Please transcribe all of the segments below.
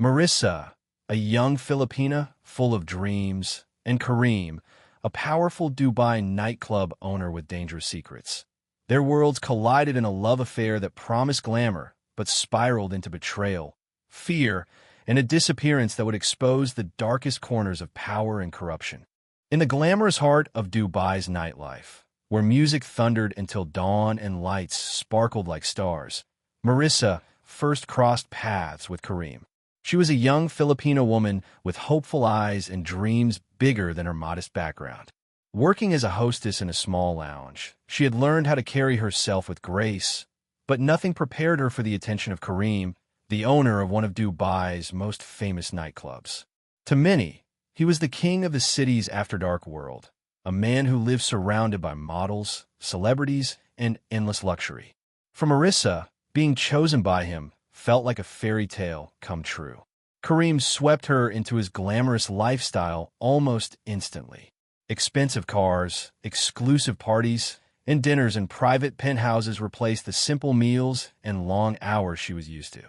Marissa, a young Filipina full of dreams, and Kareem, a powerful Dubai nightclub owner with dangerous secrets. Their worlds collided in a love affair that promised glamour but spiraled into betrayal, fear, and a disappearance that would expose the darkest corners of power and corruption. In the glamorous heart of Dubai's nightlife, where music thundered until dawn and lights sparkled like stars, Marissa first crossed paths with Kareem. She was a young Filipino woman with hopeful eyes and dreams bigger than her modest background. Working as a hostess in a small lounge, she had learned how to carry herself with grace, but nothing prepared her for the attention of Kareem, the owner of one of Dubai's most famous nightclubs. To many, he was the king of the city's after-dark world, a man who lived surrounded by models, celebrities, and endless luxury. For Marissa, being chosen by him felt like a fairy tale come true. Kareem swept her into his glamorous lifestyle almost instantly. Expensive cars, exclusive parties, and dinners in private penthouses replaced the simple meals and long hours she was used to.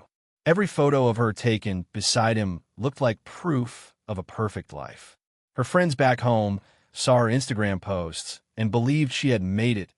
Every photo of her taken beside him looked like proof of a perfect life. Her friends back home saw her Instagram posts and believed she had made it,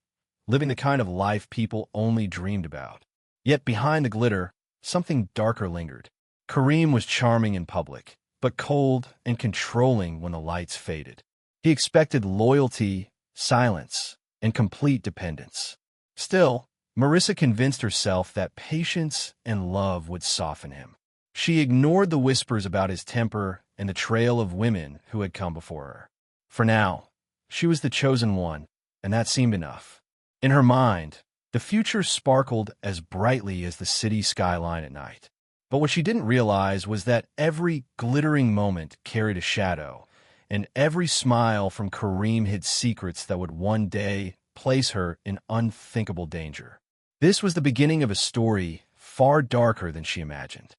living the kind of life people only dreamed about. Yet behind the glitter, something darker lingered. Kareem was charming in public, but cold and controlling when the lights faded. He expected loyalty, silence, and complete dependence. Still, Marissa convinced herself that patience and love would soften him. She ignored the whispers about his temper and the trail of women who had come before her. For now, she was the chosen one, and that seemed enough. In her mind, the future sparkled as brightly as the city skyline at night. But what she didn't realize was that every glittering moment carried a shadow, and every smile from Kareem hid secrets that would one day place her in unthinkable danger. This was the beginning of a story far darker than she imagined.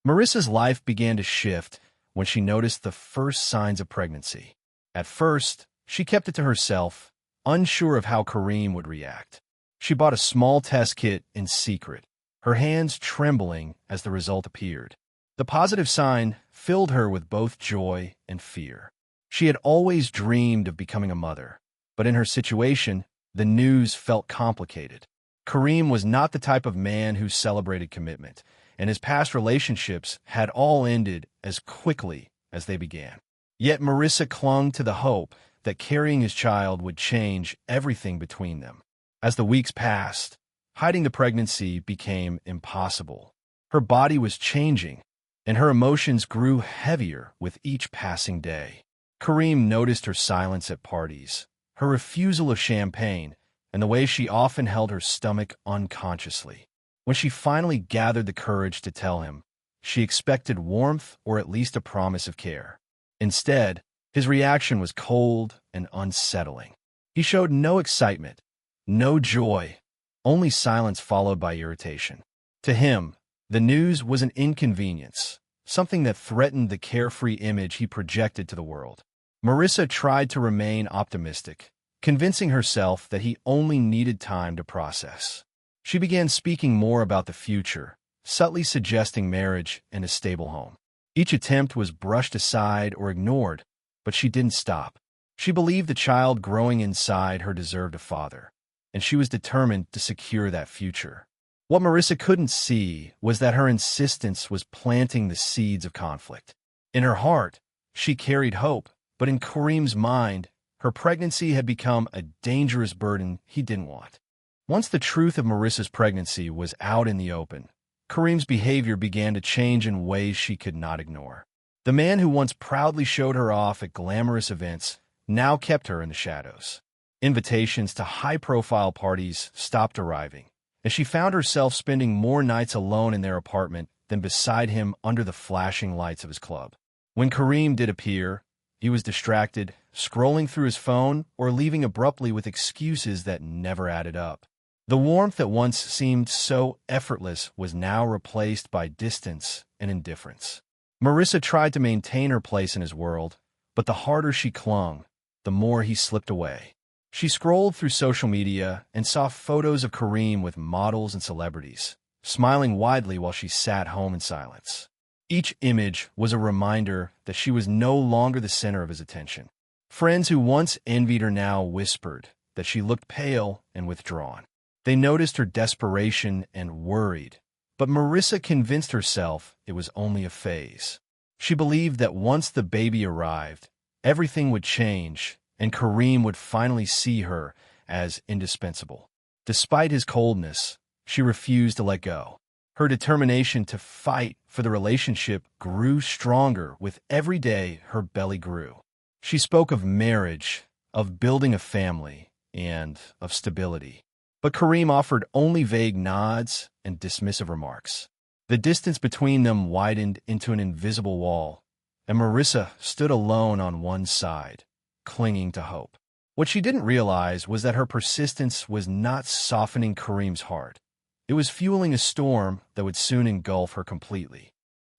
Marissa's life began to shift when she noticed the first signs of pregnancy. At first, she kept it to herself, unsure of how Kareem would react. She bought a small test kit in secret, her hands trembling as the result appeared. The positive sign filled her with both joy and fear. She had always dreamed of becoming a mother, but in her situation, the news felt complicated. Kareem was not the type of man who celebrated commitment, and his past relationships had all ended as quickly as they began. Yet Marissa clung to the hope that carrying his child would change everything between them. As the weeks passed, hiding the pregnancy became impossible. Her body was changing, and her emotions grew heavier with each passing day. Kareem noticed her silence at parties, her refusal of champagne, and the way she often held her stomach unconsciously. When she finally gathered the courage to tell him, she expected warmth or at least a promise of care. Instead, his reaction was cold and unsettling. He showed no excitement, no joy, only silence followed by irritation. To him, the news was an inconvenience, something that threatened the carefree image he projected to the world. Marissa tried to remain optimistic, convincing herself that he only needed time to process. She began speaking more about the future, subtly suggesting marriage and a stable home. Each attempt was brushed aside or ignored, but she didn't stop. She believed the child growing inside her deserved a father, and she was determined to secure that future. What Marissa couldn't see was that her insistence was planting the seeds of conflict. In her heart, she carried hope, but in Kareem's mind, her pregnancy had become a dangerous burden he didn't want. Once the truth of Marissa's pregnancy was out in the open, Kareem's behavior began to change in ways she could not ignore. The man who once proudly showed her off at glamorous events now kept her in the shadows. Invitations to high-profile parties stopped arriving, and she found herself spending more nights alone in their apartment than beside him under the flashing lights of his club. When Kareem did appear, he was distracted, scrolling through his phone or leaving abruptly with excuses that never added up. The warmth that once seemed so effortless was now replaced by distance and indifference. Marissa tried to maintain her place in his world, but the harder she clung, the more he slipped away. She scrolled through social media and saw photos of Kareem with models and celebrities, smiling widely while she sat home in silence. Each image was a reminder that she was no longer the center of his attention. Friends who once envied her now whispered that she looked pale and withdrawn. They noticed her desperation and worried, but Marissa convinced herself it was only a phase. She believed that once the baby arrived, everything would change and Kareem would finally see her as indispensable. Despite his coldness, she refused to let go. Her determination to fight for the relationship grew stronger with every day her belly grew. She spoke of marriage, of building a family, and of stability. But Kareem offered only vague nods and dismissive remarks. The distance between them widened into an invisible wall, and Marissa stood alone on one side, clinging to hope. What she didn't realize was that her persistence was not softening Kareem's heart. It was fueling a storm that would soon engulf her completely.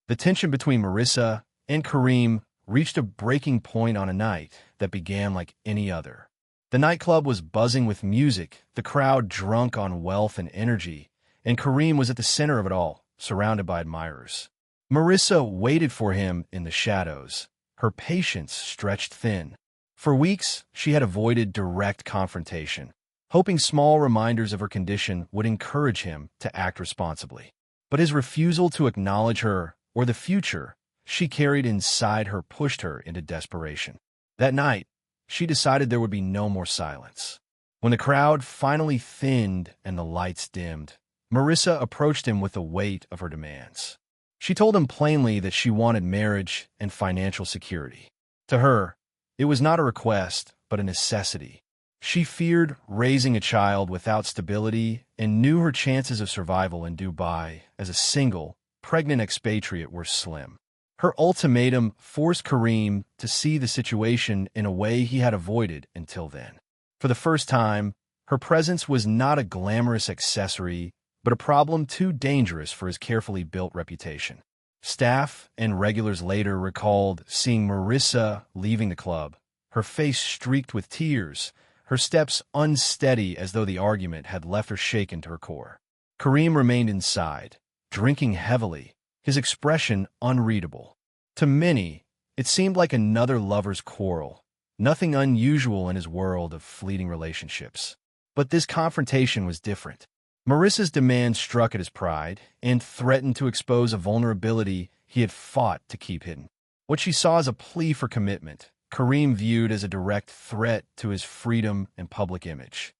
The tension between Marissa and Kareem reached a breaking point on a night that began like any other. The nightclub was buzzing with music, the crowd drunk on wealth and energy, and Kareem was at the center of it all, surrounded by admirers. Marissa waited for him in the shadows, her patience stretched thin. For weeks, she had avoided direct confrontation, hoping small reminders of her condition would encourage him to act responsibly. But his refusal to acknowledge her or the future she carried inside her pushed her into desperation. That night, she decided there would be no more silence. When the crowd finally thinned and the lights dimmed, Marissa approached him with the weight of her demands. She told him plainly that she wanted marriage and financial security. To her, it was not a request, but a necessity. She feared raising a child without stability and knew her chances of survival in Dubai as a single, pregnant expatriate were slim. Her ultimatum forced Kareem to see the situation in a way he had avoided until then. For the first time, her presence was not a glamorous accessory, but a problem too dangerous for his carefully built reputation. Staff and regulars later recalled seeing Marissa leaving the club, her face streaked with tears, her steps unsteady as though the argument had left her shaken to her core. Kareem remained inside, drinking heavily, his expression unreadable. To many, it seemed like another lover's quarrel, nothing unusual in his world of fleeting relationships. But this confrontation was different. Marissa's demand struck at his pride and threatened to expose a vulnerability he had fought to keep hidden. What she saw as a plea for commitment, Kareem viewed as a direct threat to his freedom and public image.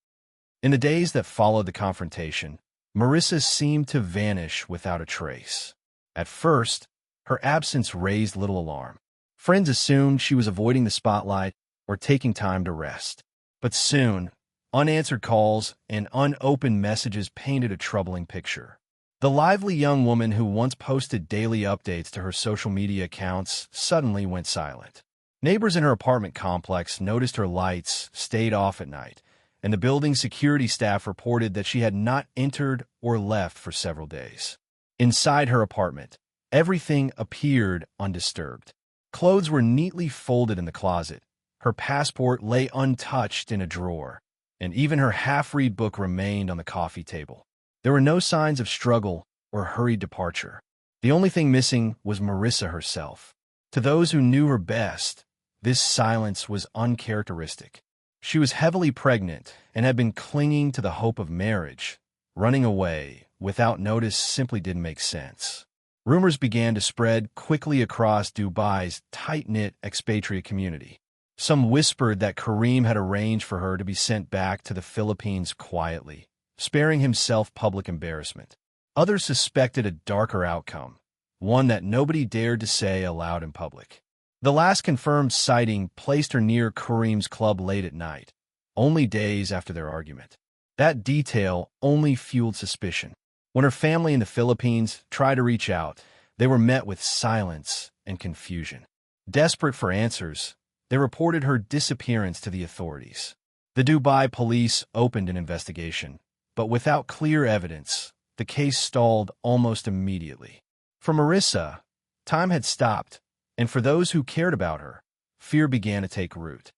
In the days that followed the confrontation, Marissa seemed to vanish without a trace. At first, her absence raised little alarm. Friends assumed she was avoiding the spotlight or taking time to rest. But soon, unanswered calls and unopened messages painted a troubling picture. The lively young woman who once posted daily updates to her social media accounts suddenly went silent. Neighbors in her apartment complex noticed her lights stayed off at night, and the building's security staff reported that she had not entered or left for several days. Inside her apartment, everything appeared undisturbed. Clothes were neatly folded in the closet, her passport lay untouched in a drawer, and even her half-read book remained on the coffee table. There were no signs of struggle or hurried departure. The only thing missing was Marissa herself. To those who knew her best, this silence was uncharacteristic. She was heavily pregnant and had been clinging to the hope of marriage. Running away without notice simply didn't make sense. Rumors began to spread quickly across Dubai's tight-knit expatriate community. Some whispered that Kareem had arranged for her to be sent back to the Philippines quietly, sparing himself public embarrassment. Others suspected a darker outcome, one that nobody dared to say aloud in public. The last confirmed sighting placed her near Kareem's club late at night, only days after their argument. That detail only fueled suspicion. When her family in the Philippines tried to reach out, they were met with silence and confusion. Desperate for answers, they reported her disappearance to the authorities. The Dubai police opened an investigation, but without clear evidence, the case stalled almost immediately. For Marissa, time had stopped, and for those who cared about her, fear began to take root.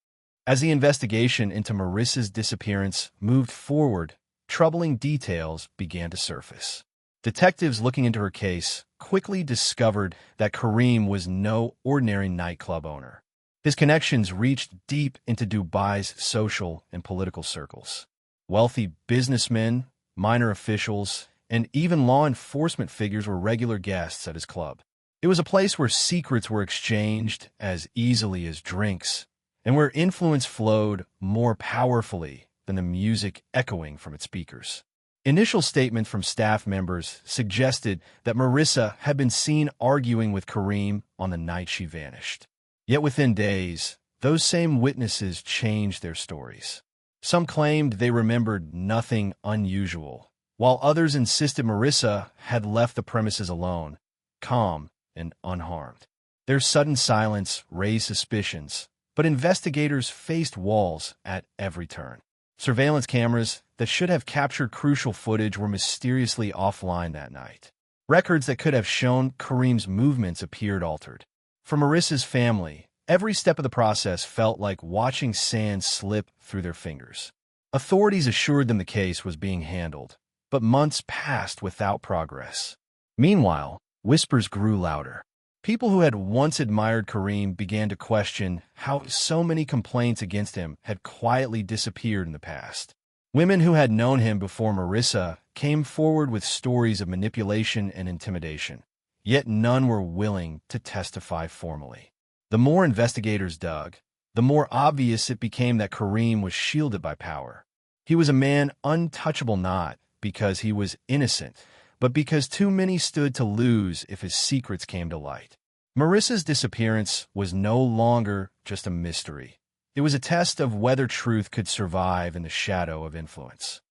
As the investigation into Marissa's disappearance moved forward, troubling details began to surface. Detectives looking into her case quickly discovered that Kareem was no ordinary nightclub owner. His connections reached deep into Dubai's social and political circles. Wealthy businessmen, minor officials, and even law enforcement figures were regular guests at his club. It was a place where secrets were exchanged as easily as drinks, and where influence flowed more powerfully than the music echoing from its speakers. Initial statements from staff members suggested that Marissa had been seen arguing with Kareem on the night she vanished. Yet within days, those same witnesses changed their stories. Some claimed they remembered nothing unusual, while others insisted Marissa had left the premises alone, calm and unharmed. Their sudden silence raised suspicions, but investigators faced walls at every turn. Surveillance cameras that should have captured crucial footage were mysteriously offline that night. Records that could have shown Kareem's movements appeared altered. For Marissa's family, every step of the process felt like watching sand slip through their fingers. Authorities assured them the case was being handled, but months passed without progress. Meanwhile, whispers grew louder. People who had once admired Kareem began to question how so many complaints against him had quietly disappeared in the past. Women who had known him before Marissa came forward with stories of manipulation and intimidation, yet none were willing to testify formally. The more investigators dug, the more obvious it became that Kareem was shielded by power. He was a man untouchable not because he was innocent, but because too many stood to lose if his secrets came to light. Marissa's disappearance was no longer just a mystery. It was a test of whether truth could survive in the shadow of influence.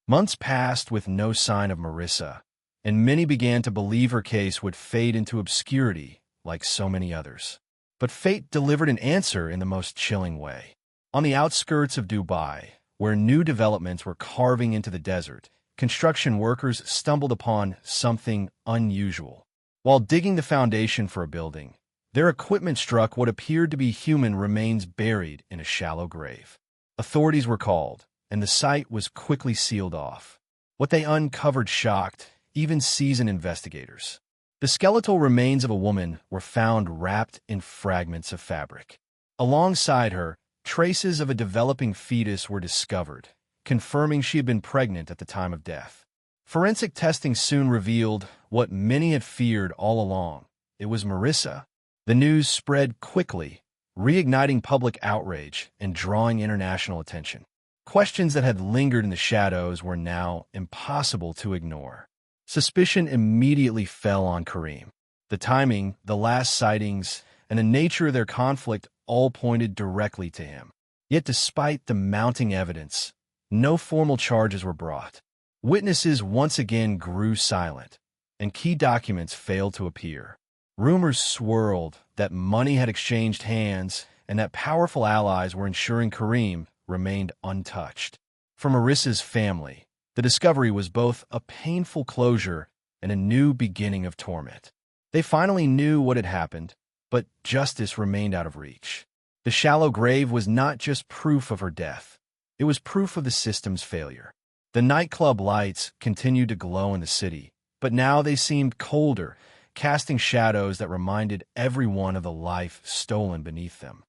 Months passed with no sign of Marissa, and many began to believe her case would fade into obscurity like so many others. But fate delivered an answer in the most chilling way. On the outskirts of Dubai, where new developments were carving into the desert, construction workers stumbled upon something unusual. While digging the foundation for a building, their equipment struck what appeared to be human remains buried in a shallow grave. Authorities were called, and the site was quickly sealed off. What they uncovered shocked even seasoned investigators. The skeletal remains of a woman were found wrapped in fragments of fabric. Alongside her, traces of a developing fetus were discovered, confirming she had been pregnant at the time of death. Forensic testing soon revealed what many had feared all along. It was Marissa. The news spread quickly, reigniting public outrage and drawing international attention. Questions that had lingered in the shadows were now impossible to ignore. Suspicion immediately fell on Kareem. The timing, the last sightings, and the nature of their conflict all pointed directly to him. Yet despite the mounting evidence, no formal charges were brought. Witnesses once again grew silent, and key documents failed to appear. Rumors swirled that money had exchanged hands and that powerful allies were ensuring Kareem remained untouched. For Marissa's family, the discovery was both a painful closure and a new beginning of torment. They finally knew what had happened, but justice remained out of reach. The shallow grave was not just proof of her death. It was proof of the system's failure. The nightclub lights continued to glow in the city, but now they seemed colder, casting shadows that reminded everyone of the life stolen beneath them.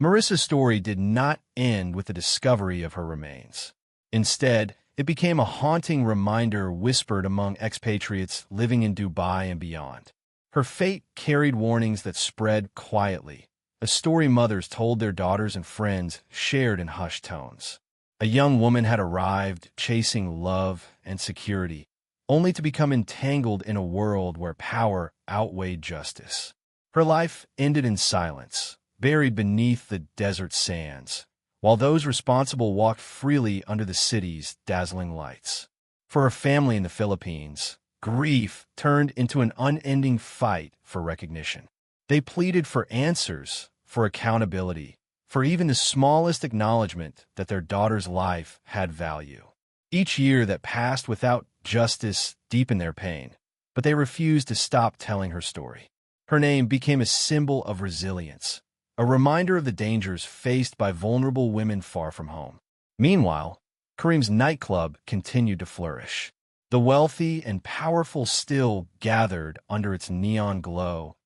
Marissa's story did not end with the discovery of her remains. Instead, it became a haunting reminder whispered among expatriates living in Dubai and beyond. Her fate carried warnings that spread quietly, a story mothers told their daughters and friends shared in hushed tones. A young woman had arrived, chasing love and security, only to become entangled in a world where power outweighed justice. Her life ended in silence, buried beneath the desert sands, while those responsible walked freely under the city's dazzling lights. For her family in the Philippines, grief turned into an unending fight for recognition. They pleaded for answers, for accountability, for even the smallest acknowledgement that their daughter's life had value. Each year that passed without justice deepened their pain, but they refused to stop telling her story. Her name became a symbol of resilience, a reminder of the dangers faced by vulnerable women far from home. Meanwhile, Kareem's nightclub continued to flourish. The wealthy and powerful still gathered under its neon glow,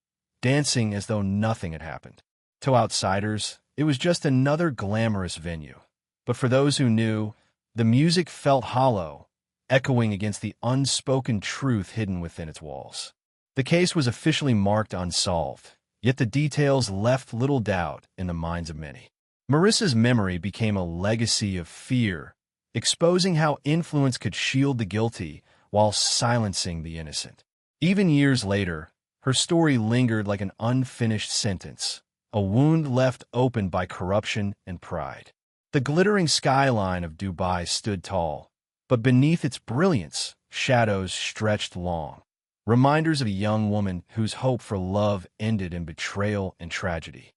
dancing as though nothing had happened. To outsiders, it was just another glamorous venue. But for those who knew, the music felt hollow, echoing against the unspoken truth hidden within its walls. The case was officially marked unsolved, yet the details left little doubt in the minds of many. Marissa's memory became a legacy of fear, exposing how influence could shield the guilty while silencing the innocent. Even years later, her story lingered like an unfinished sentence, a wound left open by corruption and pride. The glittering skyline of Dubai stood tall, but beneath its brilliance, shadows stretched long, reminders of a young woman whose hope for love ended in betrayal and tragedy.